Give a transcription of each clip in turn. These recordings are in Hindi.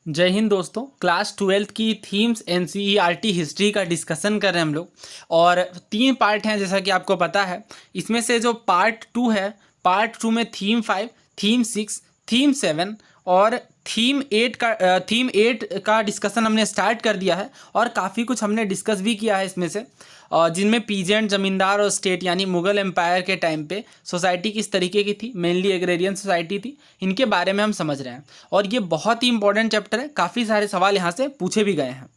जय हिंद दोस्तों। क्लास 12th की थीम्स एनसीईआरटी हिस्ट्री का डिस्कशन कर रहे हैं हम लोग। और 3 पार्ट हैं जैसा कि आपको पता है। इसमें से जो पार्ट 2 है, पार्ट 2 में थीम 5, थीम 6, थीम 7 और थीम 8 का डिस्कशन हमने स्टार्ट कर दिया है। और काफ़ी कुछ हमने डिस्कस भी किया है इसमें से, जिनमें पीजेंट जमींदार और स्टेट यानी मुगल एम्पायर के टाइम पे सोसाइटी किस तरीके की थी, मेनली एग्रेरियन सोसाइटी थी। इनके बारे में हम समझ रहे हैं और ये बहुत ही इंपॉर्टेंट चैप्टर है। काफ़ी सारे सवाल यहाँ से पूछे भी गए हैं।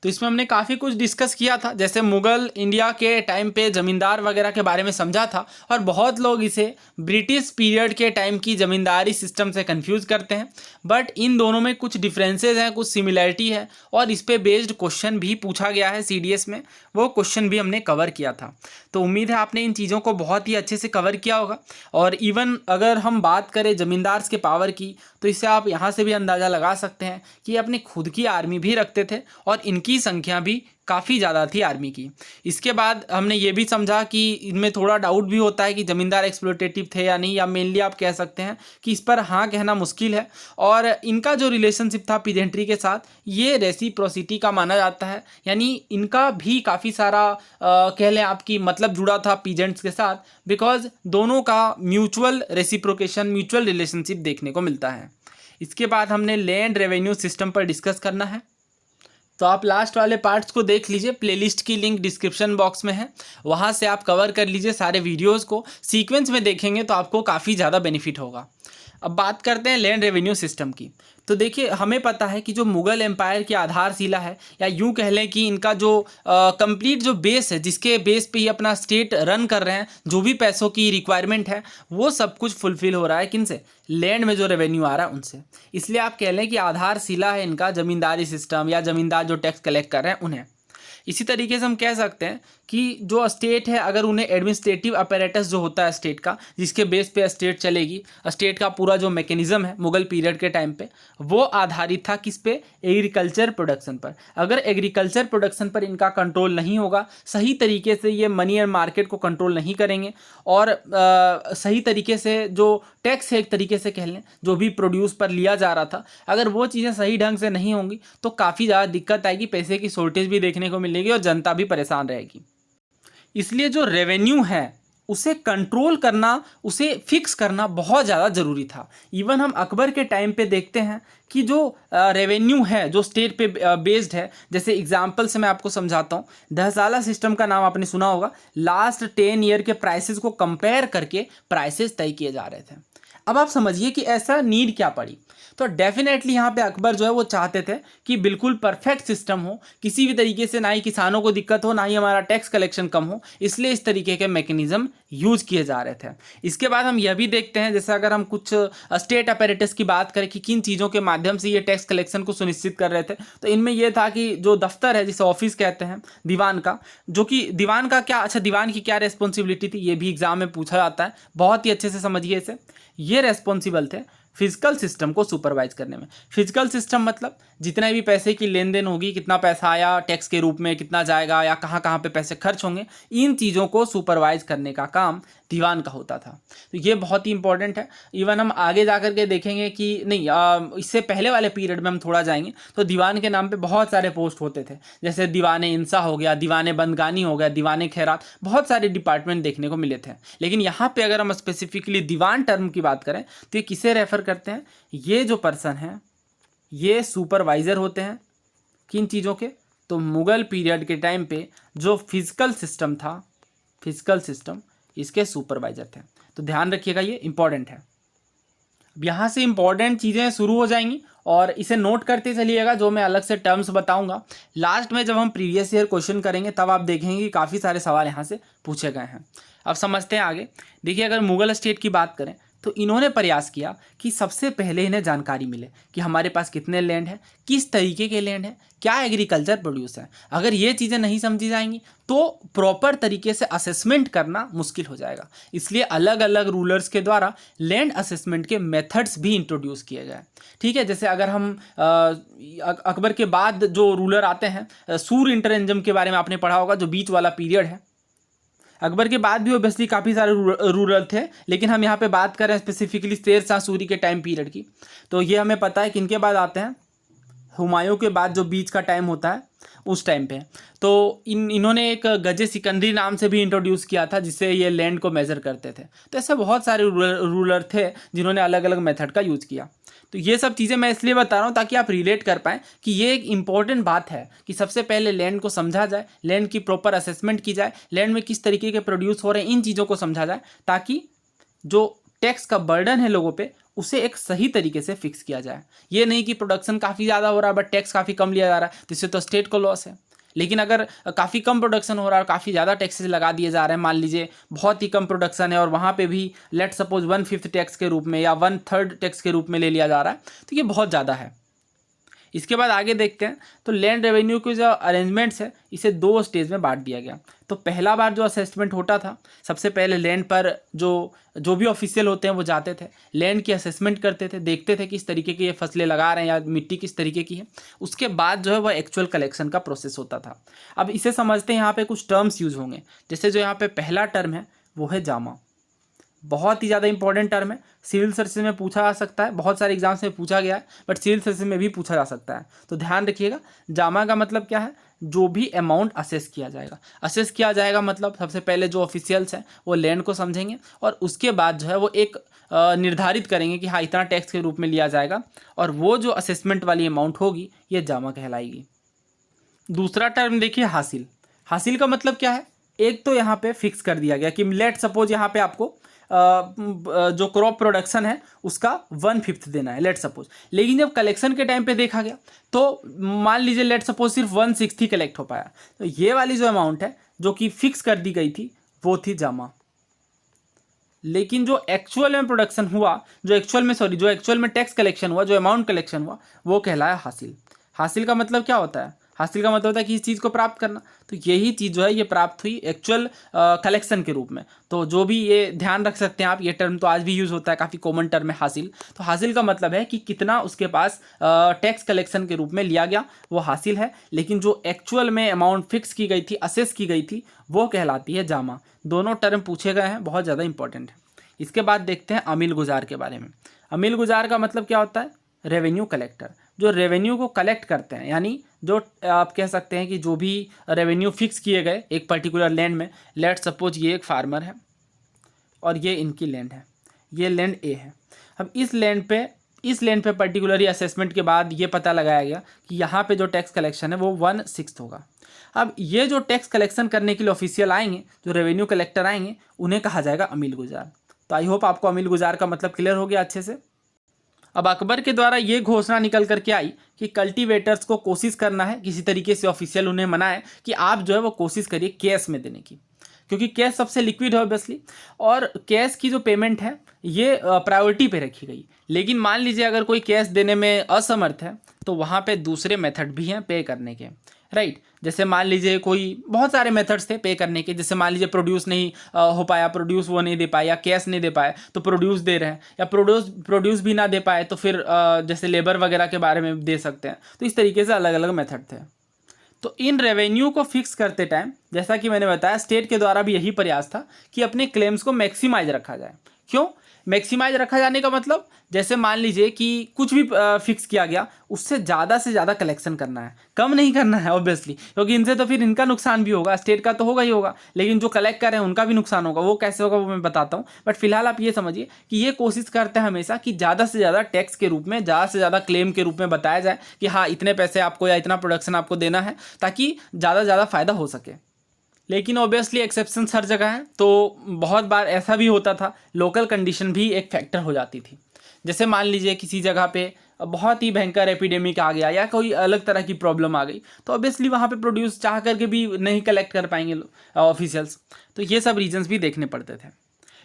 तो इसमें हमने काफ़ी कुछ डिस्कस किया था, जैसे मुगल इंडिया के टाइम पे ज़मींदार वगैरह के बारे में समझा था। और बहुत लोग इसे ब्रिटिश पीरियड के टाइम की ज़मींदारी सिस्टम से कंफ्यूज करते हैं, बट इन दोनों में कुछ डिफरेंसेस हैं, कुछ सिमिलरिटी है और इस पे बेस्ड क्वेश्चन भी पूछा गया है सीडीएस में। वो क्वेश्चन भी हमने कवर किया था। तो उम्मीद है आपने इन चीज़ों को बहुत ही अच्छे से कवर किया होगा। और इवन अगर हम बात करें ज़मींदार्स के पावर की, तो इससे आप यहाँ से भी अंदाज़ा लगा सकते हैं कि ये अपनी खुद की आर्मी भी रखते थे और इनकी संख्या भी काफ़ी ज़्यादा थी आर्मी की। इसके बाद हमने ये भी समझा कि इनमें थोड़ा डाउट भी होता है कि ज़मींदार एक्सप्लोटेटिव थे या नहीं, या मेनली आप कह सकते हैं कि इस पर हाँ कहना मुश्किल है। और इनका जो रिलेशनशिप था पीजेंट्री के साथ, ये रेसिप्रोसिटी का माना जाता है, यानी इनका भी काफ़ी सारा कह लें आपकी मतलब जुड़ा था पीजेंट्स के साथ, बिकॉज दोनों का म्यूचुअल रेसिप्रोकेशन, म्यूचुअल रिलेशनशिप देखने को मिलता है। इसके बाद हमने लैंड रेवेन्यू सिस्टम पर डिस्कस करना है। तो आप लास्ट वाले पार्ट्स को देख लीजिए, प्लेलिस्ट की लिंक डिस्क्रिप्शन बॉक्स में है, वहाँ से आप कवर कर लीजिए सारे वीडियोस को। सीक्वेंस में देखेंगे तो आपको काफ़ी ज़्यादा बेनिफिट होगा। अब बात करते हैं लैंड रेवेन्यू सिस्टम की। तो देखिए, हमें पता है कि जो मुगल एम्पायर की आधारशिला है, या यूँ कह लें कि इनका जो कंप्लीट जो बेस है, जिसके बेस पे ही अपना स्टेट रन कर रहे हैं, जो भी पैसों की रिक्वायरमेंट है वो सब कुछ फुलफिल हो रहा है किनसे? लैंड में जो रेवेन्यू आ रहा है उनसे। इसलिए आप कह लें कि आधारशिला है इनका ज़मींदारी सिस्टम, या ज़मींदार जो टैक्स कलेक्ट कर रहे हैं उन्हें। इसी तरीके से हम कह सकते हैं कि जो स्टेट है, अगर उन्हें एडमिनिस्ट्रेटिव अपैरेटस जो होता है स्टेट का, जिसके बेस पे स्टेट चलेगी, स्टेट का पूरा जो मैकेनिज्म है मुगल पीरियड के टाइम पे, वो आधारित था किस पे? एग्रीकल्चर प्रोडक्शन पर। अगर एग्रीकल्चर प्रोडक्शन पर इनका कंट्रोल नहीं होगा, सही तरीके से ये मनी एंड मार्केट को कंट्रोल नहीं करेंगे, और सही तरीके से जो टैक्स है, एक तरीके से कह लें, जो भी प्रोड्यूस पर लिया जा रहा था, अगर वो चीज़ें सही ढंग से नहीं होंगी तो काफ़ी ज़्यादा दिक्कत आएगी, पैसे की शॉर्टेज भी देखने को मिलेगी और जनता भी परेशान रहेगी। इसलिए जो रेवेन्यू है उसे कंट्रोल करना, उसे फिक्स करना बहुत ज़्यादा ज़रूरी था। इवन हम अकबर के टाइम पे देखते हैं कि जो रेवेन्यू है जो स्टेट पे बेस्ड है, जैसे एग्जांपल से मैं आपको समझाता हूँ। दहसाला सिस्टम का नाम आपने सुना होगा। लास्ट 10 ईयर के प्राइसेस को कंपेयर करके प्राइसेस तय किए जा रहे थे। अब आप समझिए कि ऐसा नीड क्या पड़ी। तो डेफिनेटली यहाँ पे अकबर जो है वो चाहते थे कि बिल्कुल परफेक्ट सिस्टम हो, किसी भी तरीके से ना ही किसानों को दिक्कत हो, ना ही हमारा टैक्स कलेक्शन कम हो, इसलिए इस तरीके के मैकेनिज्म यूज किए जा रहे थे। इसके बाद हम यह भी देखते हैं, जैसे अगर हम कुछ स्टेट अपैरेटस की बात करें कि किन चीज़ों के माध्यम से ये टैक्स कलेक्शन को सुनिश्चित कर रहे थे, तो इनमें यह था कि जो दफ्तर है, जिसे ऑफिस कहते हैं दीवान का, जो कि दीवान का क्या, अच्छा दीवान की क्या रेस्पॉन्सिबिलिटी थी, ये भी एग्जाम में पूछा जाता है, बहुत ही अच्छे से समझिए इसे। ये रेस्पॉन्सिबल थे फिजिकल सिस्टम को सुपरवाइज करने में। फिजिकल सिस्टम मतलब जितने भी पैसे की लेन देन होगी, कितना पैसा आया टैक्स के रूप में, कितना जाएगा, या कहाँ कहाँ पे पैसे खर्च होंगे, इन चीज़ों को सुपरवाइज करने का काम दीवान का होता था। तो ये बहुत ही इंपॉर्टेंट है। इवन हम आगे जा कर के देखेंगे कि नहीं, इससे पहले वाले पीरियड में हम थोड़ा जाएंगे तो दीवान के नाम पे बहुत सारे पोस्ट होते थे, जैसे दीवाने इंसा हो गया, दीवाने बंदगानी हो गया, दीवाने खैरात, बहुत सारे डिपार्टमेंट देखने को मिले थे। लेकिन यहाँ पे अगर हम स्पेसिफिकली दीवान टर्म की बात करें तो ये किसे रेफर करते हैं? ये जो पर्सन है ये सुपरवाइजर होते हैं किन चीज़ों के? तो मुगल पीरियड के टाइम पे जो फिजिकल सिस्टम था, फिजिकल सिस्टम, इसके सुपरवाइजर थे। तो ध्यान रखिएगा, ये इंपॉर्टेंट है। अब यहाँ से इंपॉर्टेंट चीज़ें शुरू हो जाएंगी और इसे नोट करते चलिएगा, जो मैं अलग से टर्म्स बताऊंगा। लास्ट में जब हम प्रीवियस ईयर क्वेश्चन करेंगे तब आप देखेंगे कि काफ़ी सारे सवाल यहाँ से पूछे गए हैं। अब समझते हैं आगे। देखिए, अगर मुगल स्टेट की बात करें तो इन्होंने प्रयास किया कि सबसे पहले इन्हें जानकारी मिले कि हमारे पास कितने लैंड है, किस तरीके के लैंड है, क्या एग्रीकल्चर प्रोड्यूस है। अगर ये चीज़ें नहीं समझी जाएंगी तो प्रॉपर तरीके से असेसमेंट करना मुश्किल हो जाएगा। इसलिए अलग अलग रूलर्स के द्वारा लैंड असेसमेंट के मेथड्स भी इंट्रोड्यूस किए गए। ठीक है, जैसे अगर हम अकबर के बाद जो रूलर आते हैं, सूर इंटरेंजम के बारे में आपने पढ़ा होगा, जो बीच वाला पीरियड है। अकबर के बाद भी ओबियसली काफ़ी सारे रूरल थे, लेकिन हम यहाँ पे बात कर रहे हैं स्पेसिफिकली शेर शाह सूरी के टाइम पीरियड की। तो ये हमें पता है कि इनके बाद आते हैं हुमायूं के बाद जो बीच का टाइम होता है उस टाइम पे। तो इन्होंने एक गजे सिकंदरी नाम से भी इंट्रोड्यूस किया था जिससे ये लैंड को मेज़र करते थे। तो ऐसे बहुत सारे रूलर थे जिन्होंने अलग अलग मेथड का यूज़ किया। तो ये सब चीज़ें मैं इसलिए बता रहा हूँ ताकि आप रिलेट कर पाएँ कि ये एक इंपॉर्टेंट बात है कि सबसे पहले लैंड को समझा जाए, लैंड की प्रॉपर असेसमेंट की जाए, लैंड में किस तरीके के प्रोड्यूस हो रहे हैं, इन चीज़ों को समझा जाए ताकि जो टैक्स का बर्डन है लोगों पे उसे एक सही तरीके से फिक्स किया जाए। ये नहीं कि प्रोडक्शन काफ़ी ज़्यादा हो रहा है बट टैक्स काफ़ी कम लिया जा रहा है, तो इससे तो स्टेट को लॉस है। लेकिन अगर काफ़ी कम प्रोडक्शन हो रहा है और काफ़ी ज़्यादा टैक्सेस लगा दिए जा रहे हैं, मान लीजिए बहुत ही कम प्रोडक्शन है और वहाँ पे भी लेट सपोज 1/5 टैक्स के रूप में या 1/3 टैक्स के रूप में ले लिया जा रहा है, तो ये बहुत ज़्यादा है। इसके बाद आगे देखते हैं तो लैंड रेवेन्यू के जो अरेंजमेंट्स है इसे 2 स्टेज में बांट दिया गया। तो पहला बार जो असेसमेंट होता था, सबसे पहले लैंड पर जो भी ऑफिशियल होते हैं वो जाते थे, लैंड की असेसमेंट करते थे, देखते थे किस तरीके की ये फसलें लगा रहे हैं या मिट्टी किस तरीके की है। उसके बाद जो है वह एक्चुअल कलेक्शन का प्रोसेस होता था। अब इसे समझते हैं, यहाँ पे कुछ टर्म्स यूज होंगे। जैसे जो यहाँ पे पहला टर्म है वो है जामा, बहुत ही ज़्यादा इंपॉर्टेंट टर्म है, सिविल सर्विस में पूछा जा सकता है, बहुत सारे एग्जाम्स में पूछा गया है बट सिविल सर्विस में भी पूछा जा सकता है। तो ध्यान रखिएगा, जामा का मतलब क्या है, जो भी अमाउंट असेस किया जाएगा। असेस किया जाएगा मतलब सबसे पहले जो ऑफिशियल्स हैं वो लैंड को समझेंगे और उसके बाद जो है वो एक निर्धारित करेंगे कि हाँ इतना टैक्स के रूप में लिया जाएगा और वो जो असेसमेंट वाली अमाउंट होगी ये जामा कहलाएगी। दूसरा टर्म देखिए हासिल। हासिल का मतलब क्या है, एक तो यहाँ पे फिक्स कर दिया गया कि लेट सपोज यहाँ पे आपको जो क्रॉप प्रोडक्शन है उसका 1/5 देना है लेट सपोज। लेकिन जब कलेक्शन के टाइम पे देखा गया तो मान लीजिए लेट सपोज सिर्फ 1/6 कलेक्ट हो पाया, तो ये वाली जो अमाउंट है जो कि फिक्स कर दी गई थी वो थी जामा। लेकिन जो एक्चुअल में प्रोडक्शन हुआ, जो एक्चुअल में टैक्स कलेक्शन हुआ, जो अमाउंट कलेक्शन हुआ वो कहलाया हासिल। हासिल का मतलब क्या होता है, हासिल का मतलब होता है कि इस चीज़ को प्राप्त करना। तो यही चीज़ जो है ये प्राप्त हुई एक्चुअल कलेक्शन के रूप में। तो जो भी ये ध्यान रख सकते हैं आप, ये टर्म तो आज भी यूज़ होता है, काफ़ी कॉमन टर्म है हासिल। तो हासिल का मतलब है कि कितना उसके पास टैक्स कलेक्शन के रूप में लिया गया वो हासिल है, लेकिन जो एक्चुअल में अमाउंट फिक्स की गई थी, असेस की गई थी, वो कहलाती है जामा। दोनों टर्म पूछे गए हैं, बहुत ज़्यादा इंपॉर्टेंट है। इसके बाद देखते हैं अमील गुजार के बारे में। अमील गुजार का मतलब क्या होता है, रेवेन्यू कलेक्टर, जो रेवेन्यू को कलेक्ट करते हैं, यानी जो आप कह सकते हैं कि जो भी रेवेन्यू फिक्स किए गए एक पर्टिकुलर लैंड में। लेट सपोज ये एक फार्मर है और ये इनकी लैंड है, ये लैंड ए है। अब इस लैंड पे पर्टिकुलरली असेसमेंट के बाद ये पता लगाया गया कि यहाँ पे जो टैक्स कलेक्शन है वो 1/6 होगा। अब ये जो टैक्स कलेक्शन करने के लिए ऑफिशियल आएंगे, जो रेवेन्यू कलेक्टर आएंगे, उन्हें कहा जाएगा अमील गुजार। तो आई होप आपको अमील गुजार का मतलब क्लियर हो गया अच्छे से। अब अकबर के द्वारा ये घोषणा निकल करके आई कि कल्टीवेटर्स को कोशिश करना है, किसी तरीके से ऑफिशियल उन्हें मना है कि आप जो है वो कोशिश करिए कैश में देने की, क्योंकि कैश सबसे लिक्विड है ऑब्वियसली, और कैश की जो पेमेंट है ये प्रायोरिटी पे रखी गई। लेकिन मान लीजिए अगर कोई कैश देने में असमर्थ है तो वहाँ पे दूसरे मेथड भी हैं पे करने के, राइट। जैसे मान लीजिए कोई, बहुत सारे मेथड्स थे पे करने के, जैसे मान लीजिए प्रोड्यूस नहीं हो पाया, प्रोड्यूस वो नहीं दे पाया, या कैश नहीं दे पाए तो प्रोड्यूस दे रहे हैं, या प्रोड्यूस भी ना दे पाए तो फिर जैसे लेबर वगैरह के बारे में दे सकते हैं। तो इस तरीके से अलग अलग मेथड थे। तो इन रेवेन्यू को फिक्स करते टाइम जैसा कि मैंने बताया, स्टेट के द्वारा भी यही प्रयास था कि अपने क्लेम्स को मैक्सिमाइज रखा जाए। क्यों मैक्सिमाइज रखा जाने का मतलब, जैसे मान लीजिए कि कुछ भी फिक्स किया गया उससे ज़्यादा से ज़्यादा कलेक्शन करना है, कम नहीं करना है ऑब्वियसली, क्योंकि इनसे तो फिर इनका नुकसान भी होगा, स्टेट का तो होगा ही होगा, लेकिन जो कलेक्ट कर रहे हैं उनका भी नुकसान होगा। वो कैसे होगा वो मैं बताता हूँ, बट फिलहाल आप ये समझिए कि ये कोशिश करते हैं हमेशा कि ज़्यादा से ज़्यादा टैक्स के रूप में, ज़्यादा से ज़्यादा क्लेम के रूप में बताया जाए कि हाँ इतने पैसे आपको या इतना प्रोडक्शन आपको देना है, ताकि ज़्यादा से ज़्यादा फ़ायदा हो सके। लेकिन ऑब्वियसली एक्सेप्शन हर जगह है, तो बहुत बार ऐसा भी होता था, लोकल कंडीशन भी एक फैक्टर हो जाती थी। जैसे मान लीजिए किसी जगह पे बहुत ही भयंकर एपिडेमिक आ गया या कोई अलग तरह की प्रॉब्लम आ गई, तो ऑब्वियसली वहाँ पे प्रोड्यूस चाह करके भी नहीं कलेक्ट कर पाएंगे ऑफिशियल्स। तो ये सब रीजंस भी देखने पड़ते थे।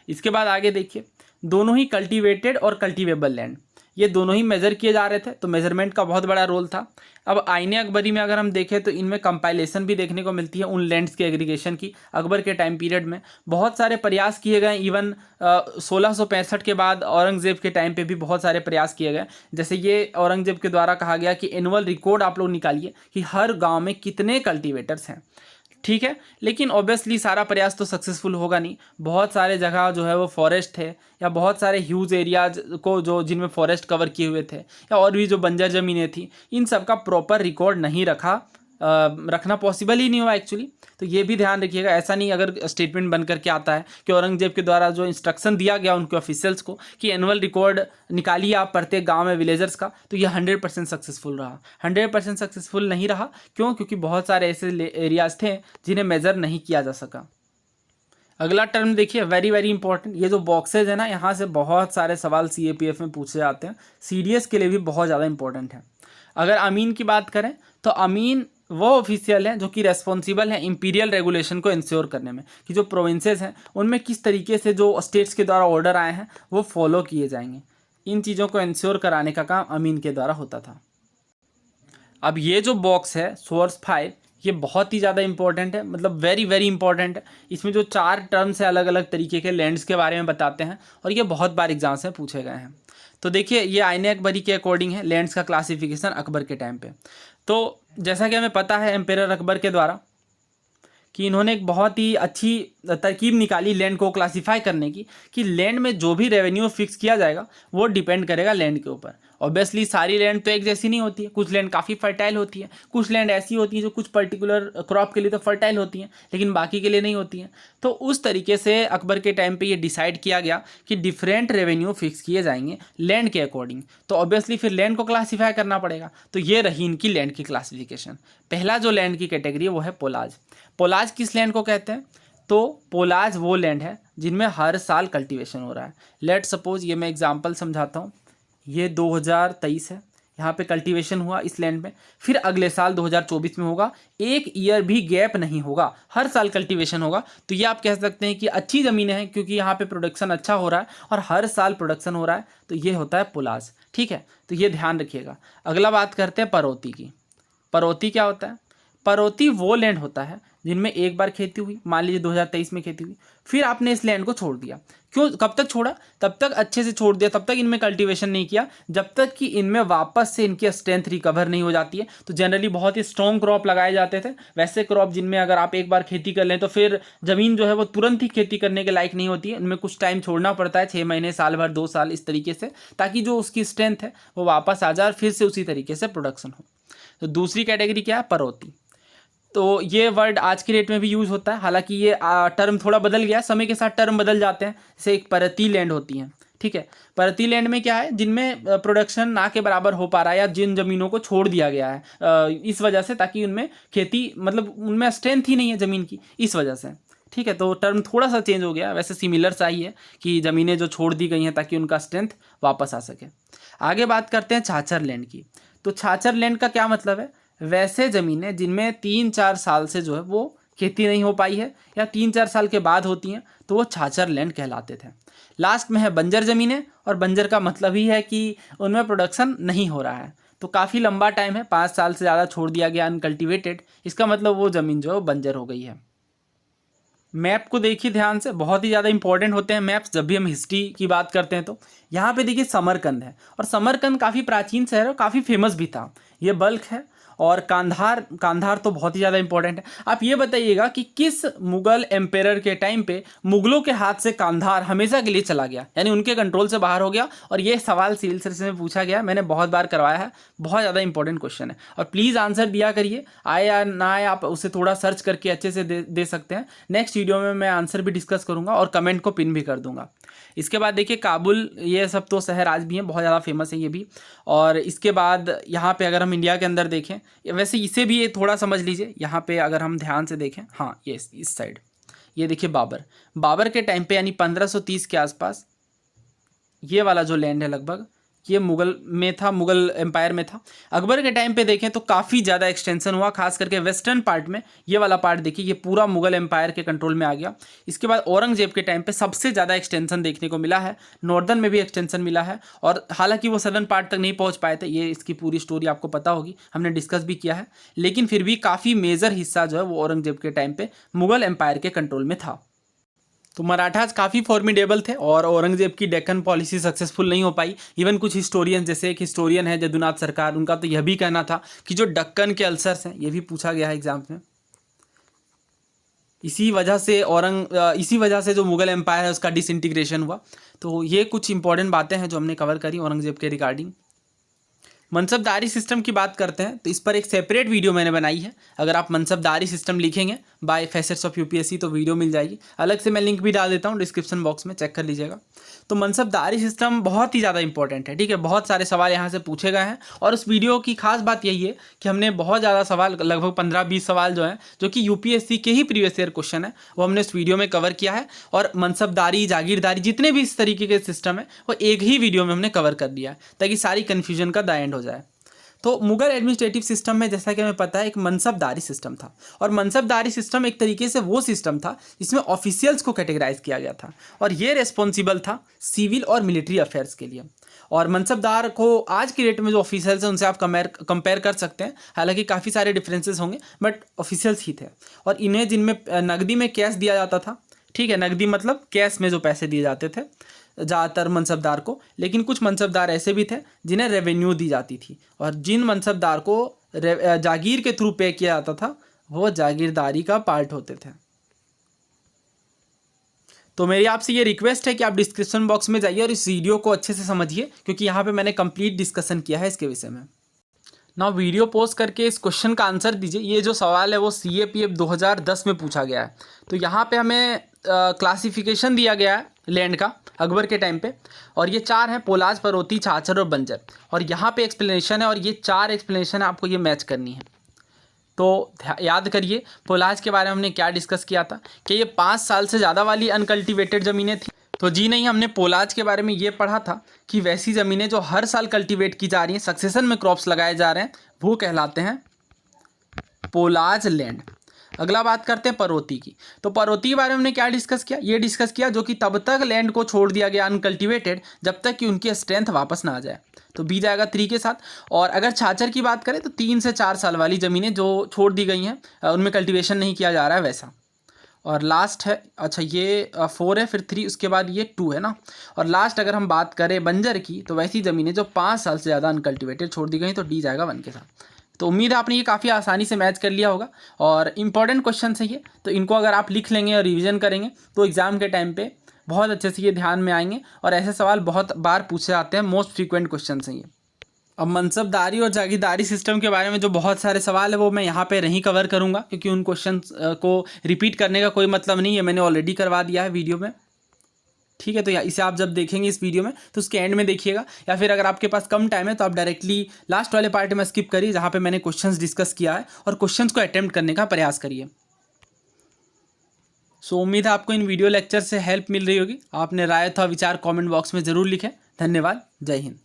इसके बाद आगे देखिए, दोनों ही कल्टीवेटेड और कल्टीवेबल लैंड, ये दोनों ही मेज़र किए जा रहे थे, तो मेजरमेंट का बहुत बड़ा रोल था। अब आईने अकबरी में अगर हम देखें तो इनमें कंपाइलेशन भी देखने को मिलती है उन लैंड्स के एग्रीगेशन की। अकबर के टाइम पीरियड में बहुत सारे प्रयास किए गए, इवन 1665 के बाद औरंगज़ेब के टाइम पे भी बहुत सारे प्रयास किए गए। जैसे ये औरंगज़ेब के द्वारा कहा गया कि एनुअल रिकॉर्ड आप लोग निकालिए कि हर गाँव में कितने कल्टिवेटर्स हैं। ठीक है, लेकिन ऑब्वियसली सारा प्रयास तो सक्सेसफुल होगा नहीं। बहुत सारे जगह जो है वो फॉरेस्ट थे, या बहुत सारे ह्यूज एरियाज को जो जिनमें फॉरेस्ट कवर किए हुए थे, या और भी जो बंजर ज़मीनें थी, इन सब का प्रॉपर रिकॉर्ड नहीं रखना पॉसिबल ही नहीं हुआ एक्चुअली। तो ये भी ध्यान रखिएगा, ऐसा नहीं अगर स्टेटमेंट बन करके आता है कि औरंगजेब के द्वारा जो इंस्ट्रक्शन दिया गया उनके ऑफिशियल्स को कि एनुअल रिकॉर्ड निकालिए आप प्रत्येक गांव में विलेजर्स का, तो ये 100% सक्सेसफुल रहा। 100% सक्सेसफुल नहीं रहा, क्यों? क्योंकि बहुत सारे ऐसे एरियाज थे जिन्हें मेजर नहीं किया जा सका। अगला टर्म देखिए, वेरी वेरी इंपॉर्टेंट। ये जो बॉक्सेज है ना, यहाँ से बहुत सारे सवाल CAPF में पूछे जाते हैं, CDS के लिए भी बहुत ज़्यादा इंपॉर्टेंट है। अगर अमीन की बात करें तो अमीन वो ऑफिशियल हैं जो कि रेस्पॉन्सिबल हैं इंपीरियल रेगुलेशन को इंश्योर करने में, कि जो प्रोविंसेस हैं उनमें किस तरीके से जो स्टेट्स के द्वारा ऑर्डर आए हैं वो फॉलो किए जाएंगे। इन चीज़ों को इंश्योर कराने का काम अमीन के द्वारा होता था। अब ये जो बॉक्स है सोर्स 5, ये बहुत ही ज़्यादा इंपॉर्टेंट है, मतलब वेरी वेरी इंपॉर्टेंट है। इसमें जो 4 टर्म्स है अलग अलग तरीके के लैंड्स के बारे में बताते हैं, और ये बहुत बार एग्जाम्स में पूछे गए हैं। तो देखिए, ये आईने अकबरी के अकॉर्डिंग है लैंड्स का क्लासिफिकेशन अकबर के टाइम पे। तो जैसा कि हमें पता है एम्पेरर अकबर के द्वारा कि इन्होंने एक बहुत ही अच्छी तरकीब निकाली लैंड को क्लासीफाई करने की, कि लैंड में जो भी रेवेन्यू फिक्स किया जाएगा वो डिपेंड करेगा लैंड के ऊपर। ऑब्वियसली सारी लैंड तो एक जैसी नहीं होती है, कुछ लैंड काफ़ी फर्टाइल होती है, कुछ लैंड ऐसी होती है जो कुछ पर्टिकुलर क्रॉप के लिए तो फर्टाइल होती हैं लेकिन बाकी के लिए नहीं होती हैं। तो उस तरीके से अकबर के टाइम पे ये डिसाइड किया गया कि डिफरेंट रेवेन्यू फिक्स किए जाएंगे लैंड के अकॉर्डिंग। तो ऑब्वियसली फिर लैंड को क्लासीफाई करना पड़ेगा। तो ये रही इनकी लैंड की क्लासिफिकेशन। पहला जो लैंड की कैटेगरी है वो है पोलाज। पोलाज किस लैंड को कहते हैं? तो पोलाज वो लैंड है जिनमें हर साल कल्टीवेशन हो रहा है। लेट सपोज, ये मैं एग्जांपल समझाता हूँ, ये 2023 है, यहाँ पे कल्टीवेशन हुआ इस लैंड में, फिर अगले साल 2024 में होगा, एक ईयर भी गैप नहीं होगा, हर साल कल्टीवेशन होगा। तो ये आप कह सकते हैं कि अच्छी ज़मीनें हैं क्योंकि यहाँ पे प्रोडक्शन अच्छा हो रहा है और हर साल प्रोडक्शन हो रहा है, तो ये होता है पोलाज। ठीक है, तो ये ध्यान रखिएगा। अगला बात करते हैं परौती की। परौती क्या होता है? परौती वो लैंड होता है जिनमें एक बार खेती हुई, मान लीजिए 2023 में खेती हुई, फिर आपने इस लैंड को छोड़ दिया। क्यों? कब तक छोड़ा? तब तक अच्छे से छोड़ दिया, तब तक इनमें कल्टीवेशन नहीं किया जब तक कि इनमें वापस से इनकी स्ट्रेंथ रिकवर नहीं हो जाती है। तो जनरली बहुत ही स्ट्रॉन्ग क्रॉप लगाए जाते थे, वैसे क्रॉप जिनमें अगर आप एक बार खेती कर लें तो फिर ज़मीन जो है वो तुरंत ही खेती करने के लायक नहीं होती है, इनमें कुछ टाइम छोड़ना पड़ता है, 6 महीने, साल भर, 2 साल, इस तरीके से, ताकि जो उसकी स्ट्रेंथ है वो वापस आ जाए और फिर से उसी तरीके से प्रोडक्शन हो। तो दूसरी कैटेगरी क्या है? परौती। तो ये वर्ड आज की डेट में भी यूज़ होता है, हालांकि ये टर्म थोड़ा बदल गया, समय के साथ टर्म बदल जाते हैं। जैसे एक परती लैंड होती हैं, ठीक है। परती लैंड में क्या है? जिनमें प्रोडक्शन ना के बराबर हो पा रहा है, या जिन ज़मीनों को छोड़ दिया गया है इस वजह से, ताकि उनमें खेती, मतलब उनमें स्ट्रेंथ ही नहीं है ज़मीन की, इस वजह से। ठीक है, तो टर्म थोड़ा सा चेंज हो गया, वैसे सिमिलर सा ही है कि ज़मीनें जो छोड़ दी गई हैं ताकि उनका स्ट्रेंथ वापस आ सके। आगे बात करते हैं छाछर लैंड की। तो छाछर लैंड का क्या मतलब है? वैसे ज़मीनें जिनमें 3-4 साल से जो है वो खेती नहीं हो पाई है, या 3-4 साल के बाद होती हैं, तो वो छाछर लैंड कहलाते थे। लास्ट में है बंजर ज़मीनें, और बंजर का मतलब ही है कि उनमें प्रोडक्शन नहीं हो रहा है। तो काफ़ी लंबा टाइम है, 5 साल से ज़्यादा छोड़ दिया गया अनकल्टिवेटेड, इसका मतलब वो ज़मीन जो है वो बंजर हो गई है। मैप को देखिए ध्यान से, बहुत ही ज़्यादा इंपॉर्टेंट होते हैं मैप्स जब भी हम हिस्ट्री की बात करते हैं। तो यहाँ पे देखिए समरकंद है, और समरकंद काफ़ी प्राचीन शहर है और काफ़ी फेमस भी था। ये बल्ख है। और कांधार तो बहुत ही ज़्यादा इंपॉर्टेंट है। आप ये बताइएगा कि किस मुगल एम्पेरर के टाइम पे मुगलों के हाथ से कांधार हमेशा के लिए चला गया, यानी उनके कंट्रोल से बाहर हो गया। और ये सवाल सिविल सर्विस में पूछा गया, मैंने बहुत बार करवाया है, बहुत ज़्यादा इंपॉर्टेंट क्वेश्चन है। और प्लीज़ आंसर दिया करिए, आए या ना आए आप उसे थोड़ा सर्च करके अच्छे से दे सकते हैं। नेक्स्ट वीडियो में मैं आंसर भी डिस्कस करूँगा और कमेंट को पिन भी कर दूँगा। इसके बाद देखिए काबुल, ये सब तो शहर आज भी हैं, बहुत ज़्यादा फेमस है ये भी। और इसके बाद यहाँ पे अगर हम इंडिया के अंदर देखें, वैसे इसे भी ये थोड़ा समझ लीजिए, यहाँ पे अगर हम ध्यान से देखें, हाँ ये इस साइड, ये देखिए बाबर के टाइम पे, यानी 1530 के आसपास ये वाला जो लैंड है लगभग ये मुगल में था, मुगल एम्पायर में था। अकबर के टाइम पे देखें तो काफ़ी ज़्यादा एक्सटेंशन हुआ, खास करके वेस्टर्न पार्ट में। ये वाला पार्ट देखिए, ये पूरा मुगल एम्पायर के कंट्रोल में आ गया। इसके बाद औरंगजेब के टाइम पे सबसे ज़्यादा एक्सटेंशन देखने को मिला है, नॉर्दर्न में भी एक्सटेंशन मिला है, और हालांकि वो सदर्न पार्ट तक नहीं पहुँच पाए थे, ये इसकी पूरी स्टोरी आपको पता होगी, हमने डिस्कस भी किया है। लेकिन फिर भी काफ़ी मेजर हिस्सा जो है वो औरंगजेब के टाइम पर मुगल एम्पायर के कंट्रोल में था। तो मराठाज काफ़ी फॉर्मिडेबल थे, और औरंगजेब की डेक्कन पॉलिसी सक्सेसफुल नहीं हो पाई। इवन कुछ हिस्टोरियन, जैसे एक हिस्टोरियन है जदुनाथ सरकार, उनका तो यह भी कहना था कि जो दक्कन के अल्सर्स हैं, ये भी पूछा गया है एग्जाम्स में, इसी वजह से जो मुगल एम्पायर है उसका डिसइंटीग्रेशन हुआ। तो ये कुछ इंपॉर्टेंट बातें हैं जो हमने कवर करी औरंगजेब के रिगार्डिंग। मनसबदारी सिस्टम की बात करते हैं तो इस पर एक सेपरेट वीडियो मैंने बनाई है। अगर आप मनसबदारी सिस्टम लिखेंगे बाय फैसेट्स ऑफ यूपीएससी तो वीडियो मिल जाएगी। अलग से मैं लिंक भी डाल देता हूँ डिस्क्रिप्शन बॉक्स में, चेक कर लीजिएगा। तो मनसबदारी सिस्टम बहुत ही ज़्यादा इंपॉर्टेंट है, ठीक है। बहुत सारे सवाल यहाँ से पूछे गए हैं और उस वीडियो की खास बात यही है कि हमने बहुत ज़्यादा सवाल, लगभग 15-20 सवाल जो हैं जो कि यूपीएससी के ही प्रीवियस ईयर क्वेश्चन है, वो हमने इस वीडियो में कवर किया है। और मनसबदारी, जागीरदारी, जितने भी इस तरीके के सिस्टम है वो एक ही वीडियो में हमने कवर कर दिया है ताकि सारी कन्फ्यूजन का द एंड हो जाए। तो मुगल एडमिनिस्ट्रेटिव सिस्टम में जैसा कि हमें पता है एक मनसबदारी सिस्टम था, और मनसबदारी सिस्टम एक तरीके से वो सिस्टम था जिसमें ऑफिशियल्स को कैटेगराइज किया गया था और ये रिस्पॉन्सिबल था सिविल और मिलिट्री अफेयर्स के लिए। और मनसबदार को आज की डेट में जो ऑफिशियल्स हैं उनसे आप कंपेयर कर सकते हैं, हालांकि काफ़ी सारे डिफरेंसेस होंगे बट ऑफिशियल्स ही थे। और इन्हें जिनमें नकदी में कैश दिया जाता था, ठीक है, नकदी मतलब कैश में जो पैसे दिए जाते थे ज़्यादातर मनसबदार को, लेकिन कुछ मनसबदार ऐसे भी थे जिन्हें रेवेन्यू दी जाती थी, और जिन मनसबदार को जागीर के थ्रू पे किया जाता था वो जागीरदारी का पार्ट होते थे। तो मेरी आपसे ये रिक्वेस्ट है कि आप डिस्क्रिप्शन बॉक्स में जाइए और इस वीडियो को अच्छे से समझिए, क्योंकि यहाँ पे मैंने कंप्लीट डिस्कशन किया है इसके विषय में। ना वीडियो पोस्ट करके इस क्वेश्चन का आंसर दीजिए। ये जो सवाल है वो CAPF 2010 में पूछा गया है। तो यहाँ पे हमें क्लासिफिकेशन दिया गया है लैंड का अकबर के टाइम पे, और ये 4 हैं: पोलाज, परोती, छाछर और बंजर। और यहाँ पे एक्सप्लेनेशन है और ये 4 एक्सप्लेनेशन है, आपको ये मैच करनी है। तो याद करिए पोलाज के बारे में हमने क्या डिस्कस किया था कि ये 5 साल से ज़्यादा वाली अनकल्टिवेटेड ज़मीनें थी। तो जी नहीं, हमने पोलाज के बारे में ये पढ़ा था कि वैसी ज़मीनें जो हर साल कल्टीवेट की जा रही हैं, सक्सेशन में क्रॉप्स लगाए जा रहे हैं, वो कहलाते हैं पोलाज लैंड। अगला बात करते हैं परोती की। तो परोती के बारे में हमने क्या डिस्कस किया? ये डिस्कस किया जो कि तब तक लैंड को छोड़ दिया गया अनकल्टिवेटेड जब तक कि उनकी स्ट्रेंथ वापस ना आ जाए, तो बी जाएगा 3 के साथ। और अगर छाछर की बात करें तो 3 से 4 साल वाली ज़मीनें जो छोड़ दी गई हैं, उनमें कल्टिवेशन नहीं किया जा रहा है वैसा। और लास्ट है, अच्छा ये 4 है, फिर 3, उसके बाद ये 2 है ना। और लास्ट अगर हम बात करें बंजर की, तो वैसी ज़मीनें जो 5 साल से ज़्यादा अनकल्टिवेटेड छोड़ दी गई, तो डी जाएगा 1 के साथ। तो उम्मीद है आपने ये काफ़ी आसानी से मैच कर लिया होगा और इंपॉर्टेंट क्वेश्चन है ये, तो इनको अगर आप लिख लेंगे और रिवीजन करेंगे तो एग्ज़ाम के टाइम पे बहुत अच्छे से ये ध्यान में आएंगे, और ऐसे सवाल बहुत बार पूछे जाते हैं, मोस्ट फ्रीक्वेंट क्वेश्चन हैं ये। अब मनसबदारी और जागीरदारी सिस्टम के बारे में जो बहुत सारे सवाल है वो मैं यहाँ पे नहीं कवर करूँगा, क्योंकि उन क्वेश्चन को रिपीट करने का कोई मतलब नहीं है, मैंने ऑलरेडी करवा दिया है वीडियो में, ठीक है। तो इसे आप जब देखेंगे इस वीडियो में तो उसके एंड में देखिएगा, या फिर अगर आपके पास कम टाइम है तो आप डायरेक्टली लास्ट वाले पार्ट में स्किप करिए जहाँ पे मैंने क्वेश्चंस डिस्कस किया है, और क्वेश्चंस को अटेम्प्ट करने का प्रयास करिए। सो उम्मीद है आपको इन वीडियो लेक्चर से हेल्प मिल रही होगी। आपने राय अथवा विचार कमेंट बॉक्स में ज़रूर लिखें। धन्यवाद। जय हिंद।